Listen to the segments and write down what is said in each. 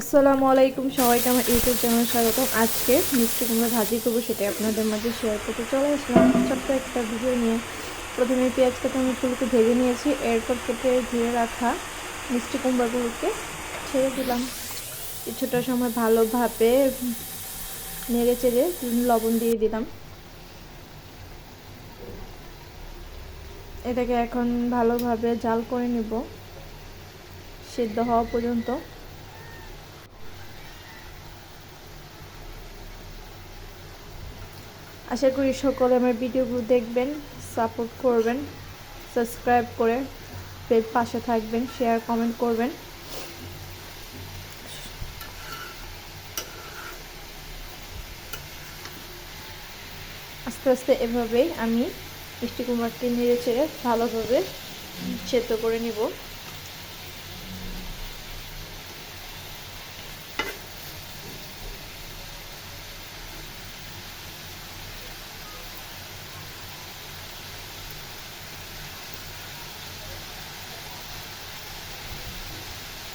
আসসালামু আলাইকুম, সবাইকে আমার ইউটিউব চ্যানেলে স্বাগতম। আজকে মিষ্টি কুমড়া ভাজি করবো, সেটাই আপনাদের মাঝে শেয়ার করতে চলে আসলাম ছোট্ট একটা ভিডিও নিয়ে। প্রথমে পেঁয়াজটা টমেটোগুলোকে ভেজে নিয়েছি, এরপর কেটে ধুয়ে রাখা মিষ্টি কুমড়াগুলোকে ছেড়ে দিলাম। কিছুটা সময় ভালোভাবে নেড়ে চেড়ে লবণ দিয়ে দিলাম। এটাকে এখন ভালোভাবে জাল করে নিব সিদ্ধ হওয়া পর্যন্ত। আশা করি সকলে আমার ভিডিওগুলো দেখবেন, সাপোর্ট করবেন, সাবস্ক্রাইব করে পাশে থাকবেন, শেয়ার কমেন্ট করবেন। আস্তে আস্তে এভাবেই আমি মিষ্টি কুমড়াকে নেড়ে চেড়ে ভালোভাবে সেদ্ধ করে নিব।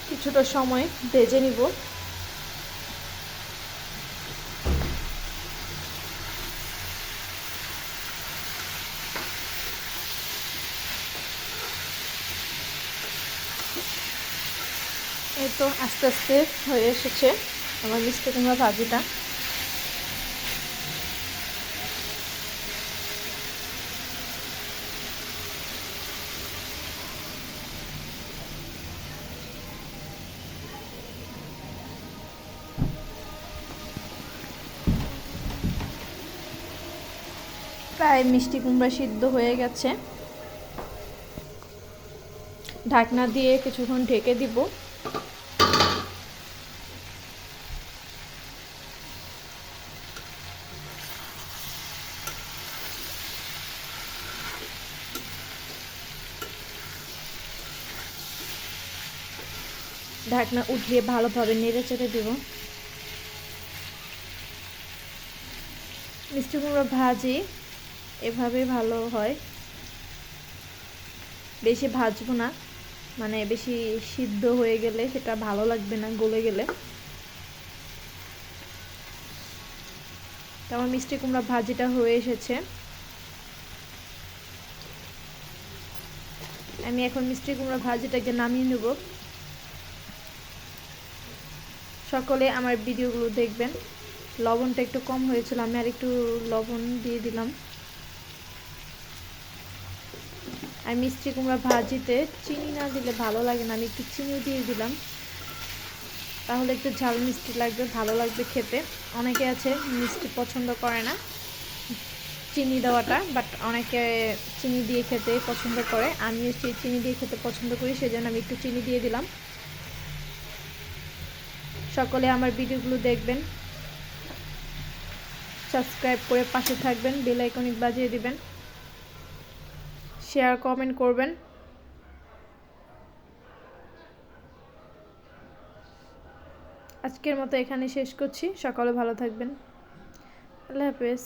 কিছুটা সময় ভেজে নিব। এই তো আস্তে আস্তে হয়ে এসেছে আমার মিষ্টি কুমড়া ভাজিটা। প্রায় মিষ্টি কুমড়া সিদ্ধ হয়ে গেছে। ঢাকনা দিয়ে কিছুক্ষণ ঢেকে দিব। ঢাকনা উঠিয়ে ভালোভাবে নেড়ে চেড়ে দেব। মিষ্টি কুমড়া ভাজি এভাবে ভালো হয়, বেশি ভাজবো না, মানে বেশি সিদ্ধ হয়ে গেলে সেটা ভালো লাগবে না, গলে গেলে। তো আমার মিষ্টি কুমড়া ভাজিটা হয়ে এসেছে। আমি এখন মিষ্টি কুমড়া ভাজিটাকে নামিয়ে নেব। সকলে আমার ভিডিওগুলো দেখবেন। লবণটা একটু কম হয়েছিল, আমি আর একটু লবণ দিয়ে দিলাম। আর মিষ্টি কুমড়া ভাজিতে চিনি না দিলে ভালো লাগে না, আমি একটু চিনিও দিয়ে দিলাম, তাহলে একটু ঝাল মিষ্টি লাগবে, ভালো লাগবে খেতে। অনেকে আছে মিষ্টি পছন্দ করে না চিনি দেওয়াটা, বাট অনেকে চিনি দিয়ে খেতে পছন্দ করে। আমিও সেই চিনি দিয়ে খেতে পছন্দ করি, সেজন্য আমি একটু চিনি দিয়ে দিলাম। সকলে আমার ভিডিওগুলো দেখবেন, সাবস্ক্রাইব করে পাশে থাকবেন, বেল আইকন বাজিয়ে দিবেন, শেয়ার কমেন্ট করবেন। আজকের মতো এখানে শেষ করছি। সকলে ভালো থাকবেন। আল্লাহ হাফেজ।